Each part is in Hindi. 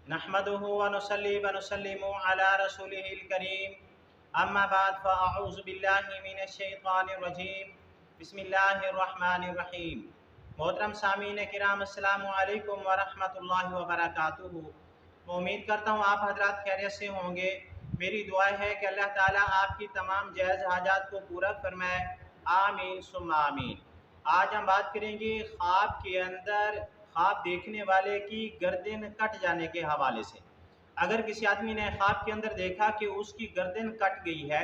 नहमदुहु व नुसल्ली व नुसल्लिमु अला रसूलिहिल करीम अम्मा बाद फ़अऊज़ु बिल्लाहि मिनश शैतानिर रजीम बिस्मिल्लाहिर रहमानिर रहीम। मोहतरम सामीन किराम अस्सलामु अलैकुम व रहमतुल्लाहि व बरकातुहू। मैं उम्मीद करता हूँ आप हजरात खैरियत से होंगे। मेरी दुआ है कि अल्लाह ताला आपकी तमाम जायज़ हाजात को पूरा फरमाए, आमीन सुम्मा आमीन। आज हम बात करेंगे ख्वाब के अंदर ख्वाब देखने वाले की गर्दन कट जाने के हवाले से। अगर किसी आदमी ने ख्वाब के अंदर देखा कि उसकी गर्दन कट गई है,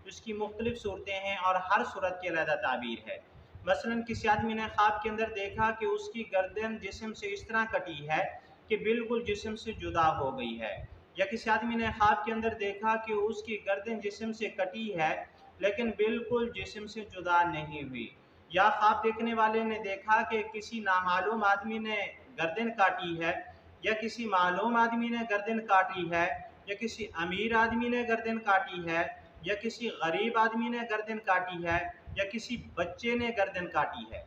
उसकी मुख्तलिफ सूरतें हैं और हर सूरत की अलग ताबीर है। मसलन किसी आदमी ने ख्वाब के अंदर देखा कि उसकी गर्दन जिस्म से इस तरह कटी है कि बिल्कुल जिस्म से जुदा हो गई है, या किसी आदमी ने ख्वाब के अंदर देखा कि उसकी गर्दन जिस्म से कटी है लेकिन बिल्कुल जिस्म से जुदा नहीं हुई, या ख्वाब देखने वाले ने देखा कि किसी नामालूम आदमी ने गर्दन काटी है, या किसी मालूम आदमी ने गर्दन काटी है, या किसी अमीर आदमी ने गर्दन काटी है, या किसी गरीब आदमी ने गर्दन काटी है, या किसी बच्चे ने गर्दन काटी है।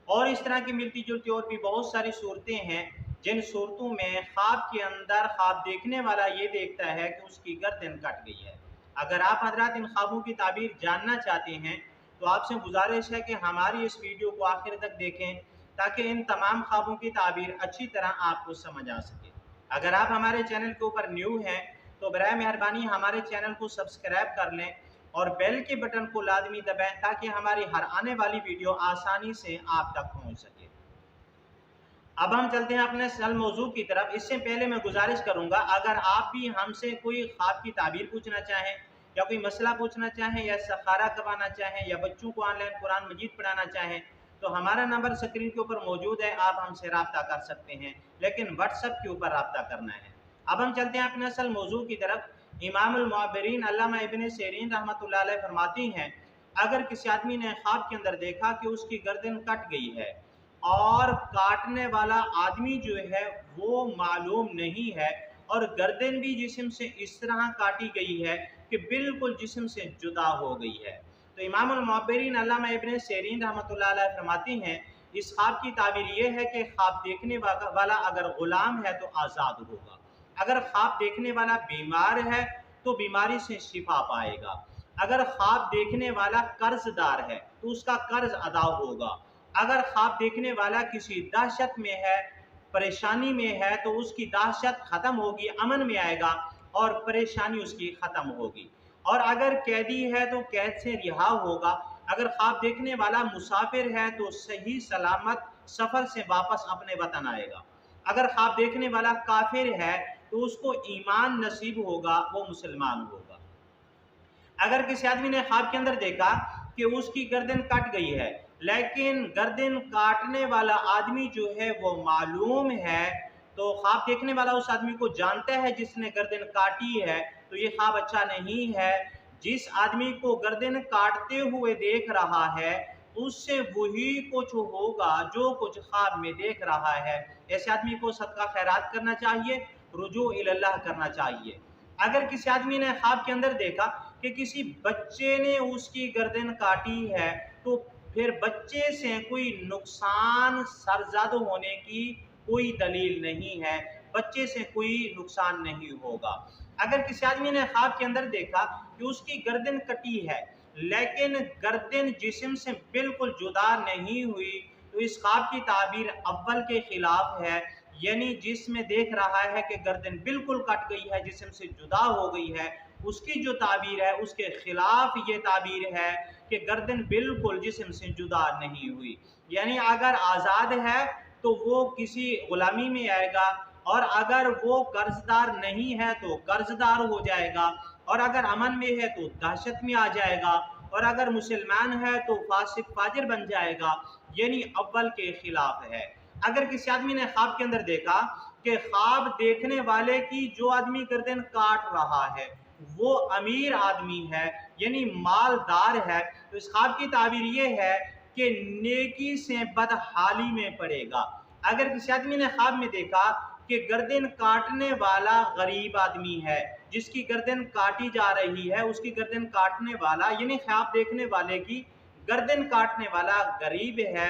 और इस तरह की मिलती जुलती और भी बहुत सारी सूरतें हैं जिन सूरतों में ख्वाब के अंदर ख्वाब देखने वाला ये देखता है कि उसकी गर्दन कट गई है। अगर आप हजरात इन ख्वाबों की ताबीर जानना चाहते हैं तो आपसे गुजारिश है कि हमारी इस वीडियो को आखिर तक देखें ताकि इन तमाम ख्वाबों की ताबीर अच्छी तरह आपको समझ आ सके। अगर आप हमारे चैनल के ऊपर न्यू हैं तो बराए मेहरबानी हमारे चैनल को सब्सक्राइब कर लें और बेल के बटन को लाजमी दबाएं ताकि हमारी हर आने वाली वीडियो आसानी से आप तक पहुंच सके। अब हम चलते हैं अपने असल मौजू की तरफ। इससे पहले मैं गुजारिश करूंगा, अगर आप भी हमसे कोई ख्वाब की ताबीर पूछना चाहें या कोई मसला पूछना चाहें या सखारा करवाना चाहें या बच्चों को ऑनलाइन कुरान मजीद पढ़ाना चाहें तो हमारा नंबर स्क्रीन के ऊपर मौजूद है, आप हमसे रब्ता कर सकते हैं, लेकिन व्हाट्सएप के ऊपर रब्ता करना है। अब हम चलते हैं अपने असल मौजू की तरफ। इमामुल मुअब्बिरीन अल्लामा इब्न सीरीन रहमतुल्लाह अलैह फरमाती हैं, अगर किसी आदमी ने ख्वाब के अंदर देखा कि उसकी गर्दन कट गई है और काटने वाला आदमी जो है वो मालूम नहीं है और गर्दन भी जिस्म से इस तरह काटी गई है कि बिल्कुल जिस्म से जुदा हो गई है, तो इमामुल मुअब्बिरीन अल्लामा इब्न सीरीन रहमतुल्लाह अलैह फरमाती हैं, इस ख्वाब की ताबीर ये है कि ख्वाब देखने वाला अगर गुलाम है तो आज़ाद होगा, अगर ख्वाब देखने वाला बीमार है तो बीमारी से शिफा पाएगा, अगर ख्वाब देखने वाला कर्जदार है तो उसका कर्ज अदा होगा, अगर ख्वाब देखने वाला किसी दहशत में है, परेशानी में है तो उसकी दहशत ख़त्म होगी, अमन में आएगा और परेशानी उसकी ख़त्म होगी, और अगर कैदी है तो कैद से रिहा होगा, अगर ख्वाब देखने वाला मुसाफिर है तो सही सलामत सफ़र से वापस अपने वतन आएगा, अगर ख्वाब देखने वाला काफिर है तो उसको ईमान नसीब होगा, वो मुसलमान होगा। अगर किसी आदमी ने ख्वाब के अंदर देखा कि उसकी गर्दन कट गई है लेकिन गर्दन काटने वाला आदमी जो है वो मालूम है, तो ख्वाब देखने वाला उस आदमी को जानता है जिसने गर्दन काटी है, तो ये ख्वाब अच्छा नहीं है। जिस आदमी को गर्दन काटते हुए देख रहा है उससे वही कुछ होगा जो कुछ ख्वाब में देख रहा है। ऐसे आदमी को सदका खैरात करना चाहिए, रुजू इल्लाह करना चाहिए। अगर किसी आदमी ने ख्वाब के अंदर देखा कि किसी बच्चे ने उसकी गर्दन काटी है तो फिर बच्चे से कोई नुकसान सरजद होने की कोई दलील नहीं है, बच्चे से कोई नुकसान नहीं होगा। अगर किसी आदमी ने ख्वाब के अंदर देखा कि उसकी गर्दन कटी है लेकिन गर्दन जिस्म से बिल्कुल जुदा नहीं हुई तो इस ख्वाब की ताबीर अव्वल के खिलाफ है, यानी जिसमें देख रहा है कि गर्दन बिल्कुल कट गई है, जिस्म से जुदा हो गई है, उसकी जो ताबीर है उसके खिलाफ ये ताबीर है कि गर्दन बिल्कुल जिस्म से जुदा नहीं हुई। यानी अगर आज़ाद है तो वो किसी गुलामी में आएगा, और अगर वो कर्जदार नहीं है तो कर्जदार हो जाएगा, और अगर अमन में है तो दहशत में आ जाएगा, और अगर मुसलमान है तो फासिक फाजिर बन जाएगा, यानी अव्वल के खिलाफ है। अगर किसी आदमी ने ख्वाब के अंदर देखा कि ख्वाब देखने वाले की जो आदमी गर्दन काट रहा है वो अमीर आदमी है यानी मालदार है, तो इस ख्वाब की ताबीर ये है कि नेकी से बदहाली में पड़ेगा। अगर किसी आदमी ने ख्वाब में देखा कि गर्दन काटने वाला गरीब आदमी है, जिसकी गर्दन काटी जा रही है उसकी गर्दन काटने वाला यानी ख्वाब देखने वाले की गर्दन काटने वाला गरीब है,